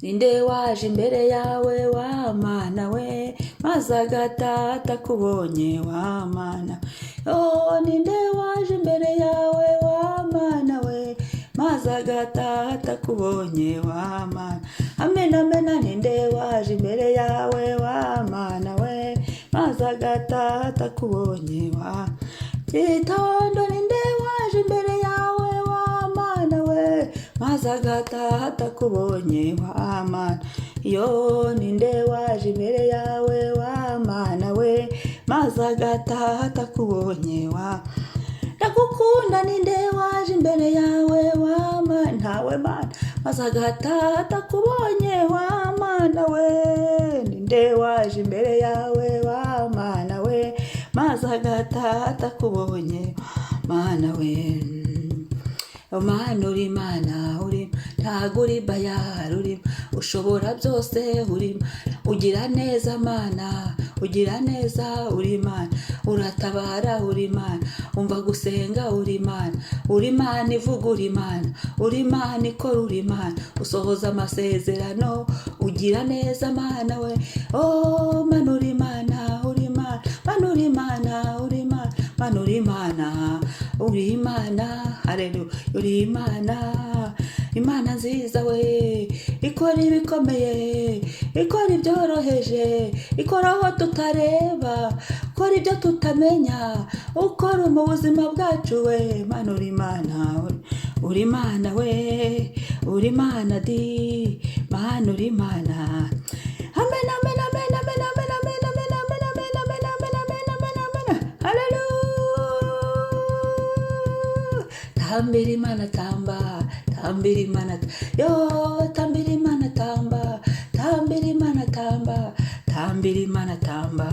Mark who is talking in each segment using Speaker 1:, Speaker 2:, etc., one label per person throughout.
Speaker 1: ninde waje imbere yawe wa mana we maze agataha atakubonye wa mana. Ninde waje imbere yawe wa mana we maze agataha atakubonye wa mana. Amena amena, ninde waje imbere yawe wa mana we maze agataha atakubonye wa gitondo. Ninde waje imbere yawe wa mana we maze agataha atakubonye wa mana. Ninde waje imbere yawe wa mana we maze agataha atakubonye wa ndagukunda. Ninde waje imbere yawe wa mana we mana maze agataha atakubonye wa mana we. Ninde waje imbere yawe wa mana we maze agataha atakubonye mana we. Mana uri mana, uri ntago uri bayari, uri ushobora byose, uri ugira neza mana, ugira neza, uri mana uratabara, uri mana umva gusenga, uri mana ivuga, uri mana ikora, uri mana usohoza amasezerano, ugira neza mana we. Mana uri mana, uri mana, mana uri mana, uri mana, mana uri mana, uri mana, haleluya, uri imana, imana nziza we, ikora ibikomeye, ikora ibyoroheje, ikora aho tutareba, ukora ibyo tutamenya, ukora mu buzima bwacu we. Mana uri mana, uri mana we, uri mana di, mana uri mana. Amen, amen, amen, amen, amen, amen, amen, amen, amen, amen, amen, amen, amen, amen, haleluya. Tambira imana tamba, tambira imana tambira imana tamba, tambira imana tamba, tambira imana tamba,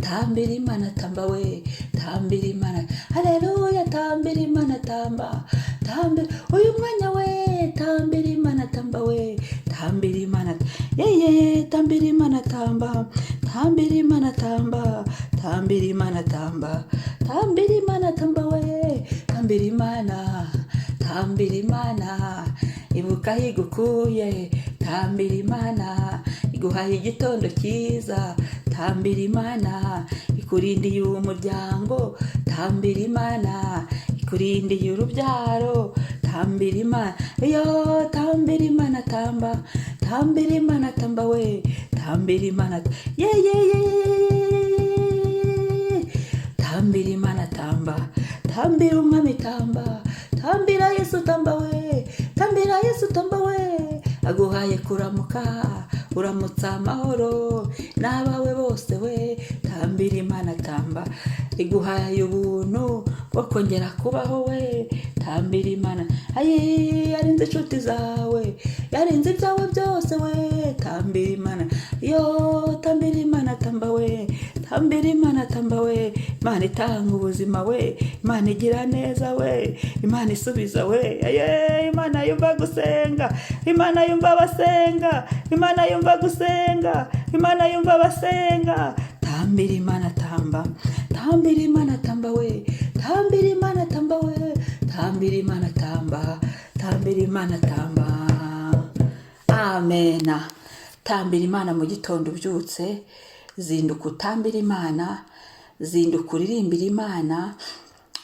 Speaker 1: tambira imana tamba we, tambira imana, haleluya, tambira imana tamba, tambira uyu mwanya we, tambira imana tamba we, tambira imana tambira imana tamba, tambira imana tamba, tambira imana tamba, tambira imana tamba we, tambira imana, tambira imana ibuka higukuye, tambira imana iguhaye igitondo cyiza, tambira imana ikurindiye umuryango, tambira imana ikurindiye urubyaro, tambira imana tambira imana tamba, tambira imana tamba we, tambira imana tambira imana tamba, tambira umwami tamba, tambira Yesu tamba we, tambira Yesu tamba we, aguhaye kuramuka, uramutsa amahoro n'abawe bose we, tambira imana tamba, iguhaye ubuntu bwo kongera kubaho we, tambira imana yarinze inshuti zawe, yarinze ibyawe byose we, tambira imana tambira imana tamba we, tambira imana tamba we. Imana itanga ubuzima we, imana igira neza we, imana isubiza we, imana yumva gusenga, imana yumva abasenga, imana yumva gusenga, imana yumva abasenga. Tambira imana tamba, tambira imana tamba we, tambira imana tamba we, tambira imana tamba, tambira imana tamba. Amena. Tambira imana mu gitondo ubyutse, zinduka utambira imana, zinduka uririmbira imana,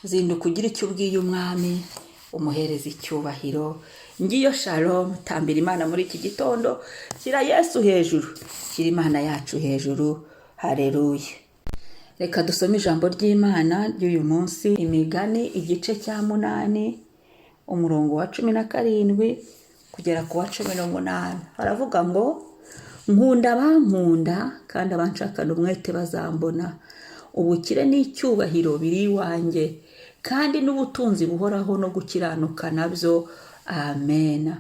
Speaker 1: zinduka ugira icyo ubwiye umwami, umuhereza icyubahiro. Ngiyo shalom, tambira imana muri iki gitondo, shyira Yesu hejuru, shyira imana yacu hejuru, haleluya. Reka dusome ijambo ry'Imana ry'uyu munsi, Imigani igice cya 8 umurongo wa 17 kugera ku wa 18. Haravuga ngo, nkunda abankunda kandi abanshakana umwete bazambona, ubukire n'icyubahiro biri iwanjye, kandi n'ubutunzi buhoraho no gukiranuka nabyo. Amen.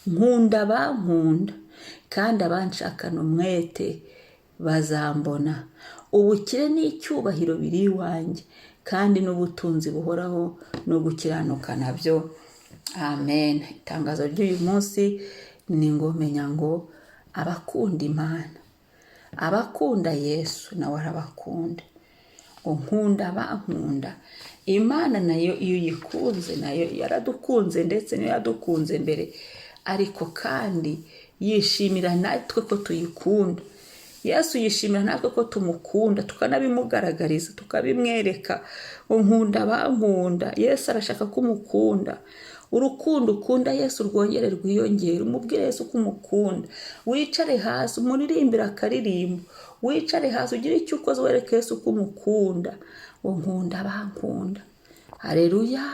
Speaker 1: Nkunda abankunda kandi abanshakana umwete bazambona, ubukire n'icyubahiro biri iwanjye, kandi n'ubutunzi buhoraho no gukiranuka nabyo. Amen. Itangazo ry'uyu munsi ni ngo menya ngo abakunda Imana, abakunda Yesu nawe arabakunda. Ngo nkunda abankunda, Imana nayo iyo uyikunze nayo yaradukunze, ndetse niyo yadukunze mbere, ariko kandi yishimira natwe ko tuyikunda. Yesu yishimira natwe ko tumukunda, tukanabimugaragariza, tukabimwereka. Nkunda bankunda. Yesu arashaka ko umukunda. Urukundo ukunda Yesu rwongere rwiyongere. Umubwire Yesu ko umukunda. Wicare hasi umuririmbira akaririmbo. Wicare hasi ugire icyo ukoze wereke Yesu ko umukunda. Nkunda bankunda. Haleluya.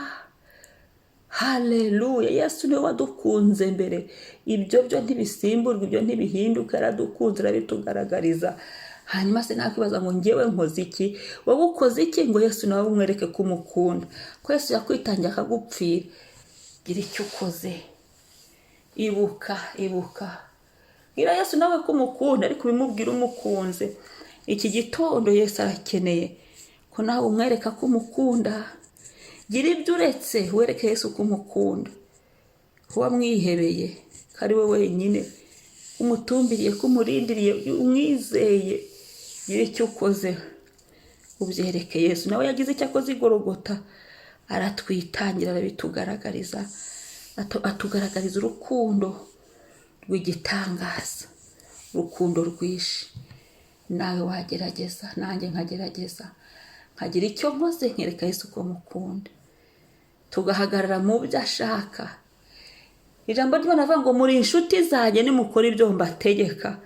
Speaker 1: Haleluya. Yesu niwe wadukunze mbere. Ibyo byo ntibisimburwa, ibyo ntibihinduka, yaradukunze arabitugaragariza. Hanyuma se nakwibaza ngo ngewe nkoze iki? Wowe ukoze iki ngo Yesu nawe umwereke ko umukunda? Ko Yesu yakwitangiye akagupfira. Gira icyo ukoze. Ibuka. Gira Yesu nawe ko umukunda, ariko bimubwira umukunze. Iki gitondo Yesu arakeneye ko nawe umwereka ko umukunda. Gira ibyo uretse wereke Yesu ko umukunda. Kuba mwihebeye, kari we wenyine, umutumbiriye, kumurindiriye, umwizeye. Gira icyo ukoze ubyereke Yesu. Nawe yagize icyo akoze igorogota, aratwitangira, arabitugaragariza. Atugaragariza urukundo rw'igitangaza, urukundo rwishe. Nawe wagerageza, nanjye nkagerageza, nkagira icyo nkoze nkereka Yesu ko mukunda. Tugahagarara mu byo ashaka. Ijambo ry'Imana avuga ngo muri inshuti zanjye nimukora ibyo mbategeka.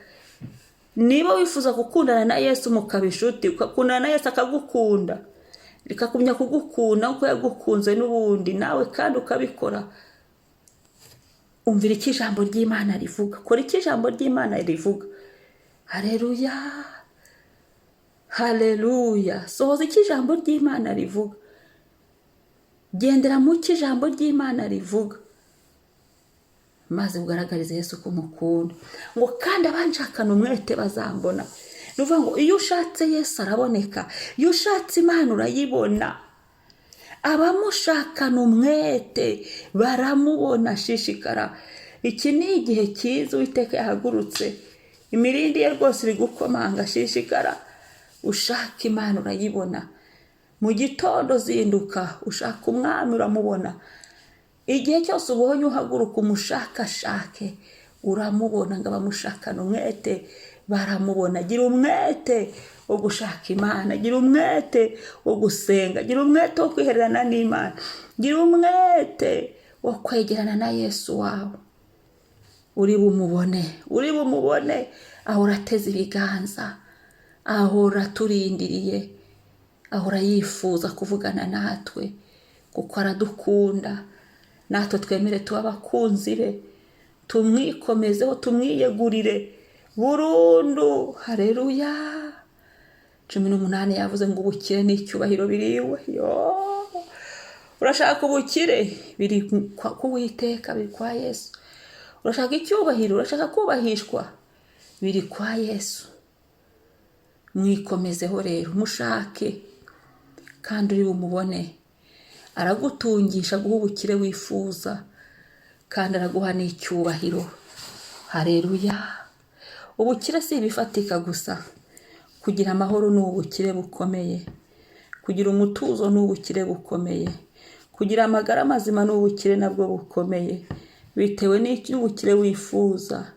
Speaker 1: Niba wifuza gukundana na Yesu mukaba inshuti, ukakundana na Yesu akagukunda, rikakumya kugukunda uko yagukunze n'ubundi, nawe kandi ukabikora. Umvira icyo ijambo ry'Imana rivuga. Kora icyo ijambo ry'Imana rivuga. Haleluya. Haleluya. Sohoza icyo ijambo ry'Imana rivuga. Gendera mu cyo ijambo ry'Imana rivuga. Maze ugaragarize Yesu ko umukunda. Ngo kandi abanshakana umwete bazambona. Nuvuga ngo iyo ushatse Yesu araboneka. Iyo ushatse Imana urayibona. Abamushakana umwete baramubona. Shishikara. Iki ni igihe cyiza Uwiteka yahagurutse. Imirindi ye rwose iri gukomanga. Shishikara. Ushaka Imana urayibona. Mu gitondo zinduka ushaka umwami uramubona. Igihe cyose ubonye uhaguruka umushakashake uramubona. Ngo abamushakana umwete baramubona. Gira umwete wo gushaka Imana. Gira umwete wo gusenga. Gira umwete wo kwihererana n'Imana. Gira umwete wo kwegerana na Yesu wawe. Uri bumubone. Ahora ateze ibiganza. Ahora turindiriye. Ahora yifuza kuvugana natwe. Kuko aradukunda. Natwe twemere tuba abakunzi be. Tumwikomezeho, tumwiyegurire burundu. Haleluya. 18 yavuze ngo ubukire n'icyubahiro biriwe. Urashaka ubukire? Biri ku Uwiteka, biri kwa Yesu. Urashaka icyubahiro? Urashaka kubahishwa? Biri kwa Yesu. Mwikomezeho rero, mushake kandi uri bumubone. Aragutungisha guha ubukire wifuza kandi araguha n'icyubahiro. Haleluya. Ubukire si ibifatika gusa. Kugira amahoro ni ubukire bukomeye. Kugira umutuzo ni ubukire bukomeye. Kugira amagara mazima ni ubukire nabwo bukomeye. Bitewe n'ubukire wifuza,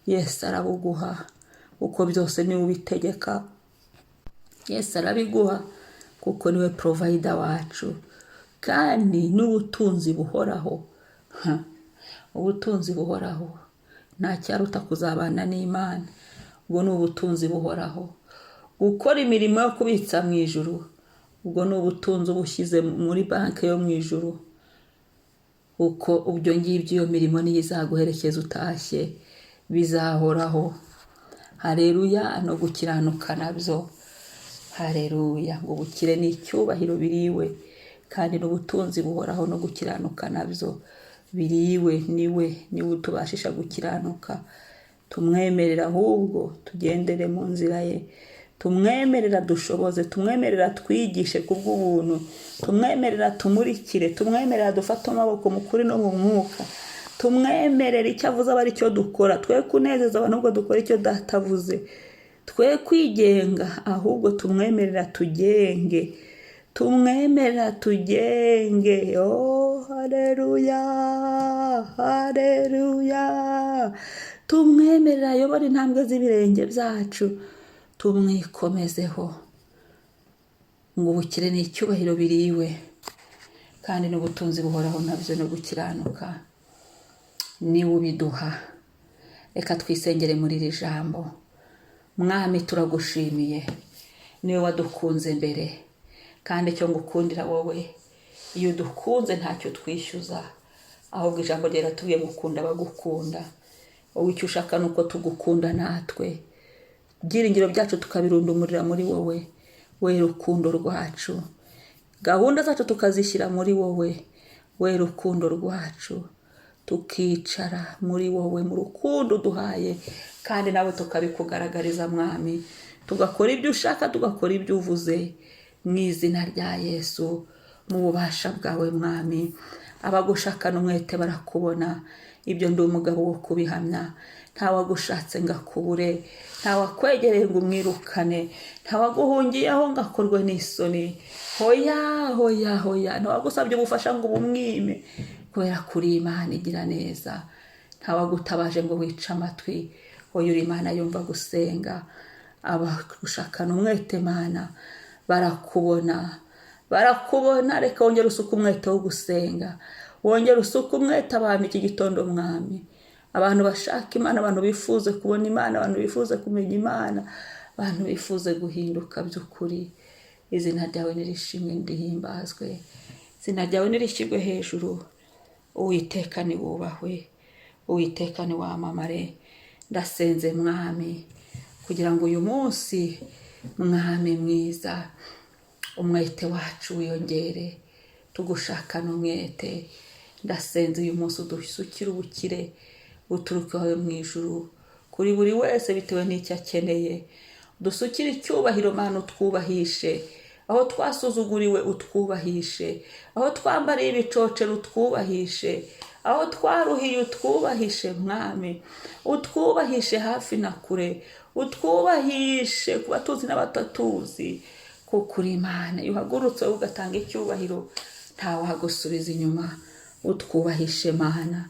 Speaker 1: Yesu arabuguha. Uko byose ni ubitegeka. Yesu arabiguha kuko niwe provider wacu. Kandi n'ubutunzi buhoraho. Ubutunzi buhoraho. Nta cyaruta kuzabana n'Imana. Ubwo ni ubutunzi buhoraho. Gukora imirimo yo kubitsa mu ijuru. Ubwo ni ubutunzi bushyize muri banki yo mu ijuru. Uko ubyo ngibyo iyo mirimo niyo izaguherekeza utashye. Bizahoraho. Haleluya. No gukiranuka nabyo. Haleluya. Ngo ubukire n'icyubahiro biriwe. Kandi n'ubutunzi buhoraho no gukiranuka nabyo biriwe. Niwe tubashisha gukiranuka. Tumwemerera ahubwo tugendere mu nzira ye. Tumwemerera dushoboze. Tumwemerera twigishe kubw'ubuntu. Tumwemerera tumurikire. Tumwemerera dufate amaboko mu kuri no mu mwuka. Tumwemerera icyo avuze aba ari cyo dukora. Twe kunezeza abantu ahubwo dukora icyo datavuze. Twe kwigenga ahubwo tumwemerera tugenge. Tumwemerera tugenge. Oh, haleluya. Haleluya. tumwemerera ayobora intambwe z'ibirenge byacu, tumwikomezeho ngo ubukire n'icyubahiro biriwe kandi n'ubutunzi buhoraho nabyo no gukiranuka niwe ubiduha. Reka twisengere muri iri jambo. Mwami turagushimiye, niwe wadukunze mbere, kandi icyo ngukundira wowe, iyo dukunze ntacyo twishyuza, ahubwo ijambo ryera tubiye gukunda bagukunda. Wowe icyo ushaka nuko tugukunda natwe, byiringiro byacu tukabirundumurira muri wowe, we rukundo rwacu. Gahunda zacu tukazishyira muri wowe, we rukundo rwacu. Tukicara muri wowe mu rukundo duhaye, kandi nawe tukabikugaragariza Mwami, tugakora ibyo ushaka, tugakora ibyo uvuze, mu izina rya Yesu, mu bubasha bwawe Mwami. Abagushakana umwete barakubona, ibyo ndi umugabo wo kubihamya. Ntawagushatse ngo akubure, ntawakwegereye ngo umwirukane, ntawaguhungiyeho ngo akorwe n'isoni. Hoya hoya hoya, ntawagusabye ubufasha ngo bumwime, kubera kuri Imana igira neza. Ntawagutabaje ngo wice amatwi, hoya uri Imana yumva gusenga. Abagushakana umwete Mana barakubona, barakubona. Reka wongere usuke umwete wo gusenga, wongere usuke umwete abantu iki gitondo Mwami. Abantu bashaka Imana, abantu bifuze kubona Imana, abantu bifuze kumenya Imana, abantu bifuze guhinduka by'ukuri. Izina ryawe nirishimwe ndihimbazwe, izina ryawe nirishyirwe hejuru. Uwiteka ni wubahwe, Uwiteka ni wamamare. Ndasenze Mwami kugira ngo uyu munsi Mwami mwiza, umwete wacu wiyongere, tugushakana umwete. Ndasenze uyu munsi udusukire ubukire buturukaho mu ijuru kuri buri wese bitewe n'icyo akeneye. Dusukire icyubahiro Mana, utwubahishe aho twasuzuguriwe, utwubahishe aho twambariye ibicocero, utwubahishe aho twaruhiye, utwubahishe Mwami, utwubahishe hafi na kure, utwubahishe ku batuzi n'abatatuzi, kuko uri Imana. Iyo uhagurutse ugatanga icyubahiro, ntawagusubiza inyuma. Utwubahishe Mana,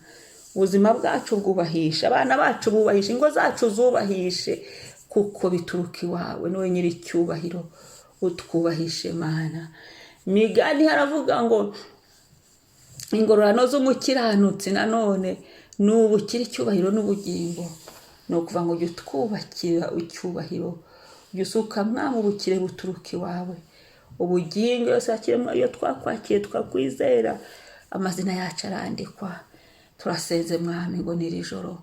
Speaker 1: ubuzima bwacu bwubahishe, abana bacu bubahishe, ingo zacu zubahishe, kuko bituruka iwawe, niwe nyiri icyubahiro. Utwubahishe Mana. Migani haravuga ngo ingororano z'umukiranutsi nanone ni ubukire, icyubahiro n'ubugingo. Ni ukuvuga ngo ujye utwubakira icyubahiro, ujye usuka Mwami ubukire buturuka iwawe. Ubugingo yose yakiremwa, iyo twakwakiye tukakwizera, amazina yacu arandikwa. Turasenze Mwami ngo n'iri joro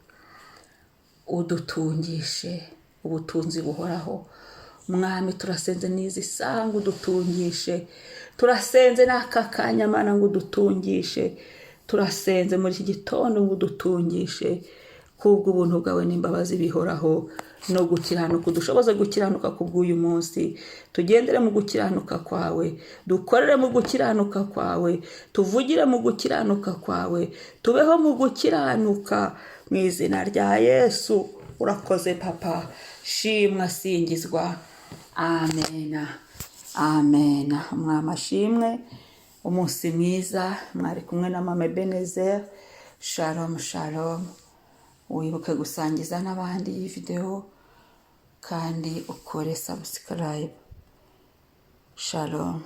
Speaker 1: udutungishe ubutunzi buhoraho Mwami. Turasenze n'izi saha ngo udutungishe, turasenze n'aka kanya Mana ngo udutungishe, turasenze muri iki gitondo ngo udutungishe, kubwo ubuntu bwawe n'imbabazi bihoraho no gukiranuka. Dushoboze gukiranuka kubw'uyu munsi, tugendere mu gukiranuka kwawe, dukorere mu gukiranuka kwawe, tuvugire mu gukiranuka kwawe, tubeho mu gukiranuka, mu izina rya Yesu. Urakoze Papa, shimwa singizwa. Amena amena. Mwami ashimwe. Umunsi mwiza, mwari kumwe na Mama Ebenezer. Shalom shalom. Wibuke gusangiza n'abandi iyi video, kandi ukore subscribe. Shalom.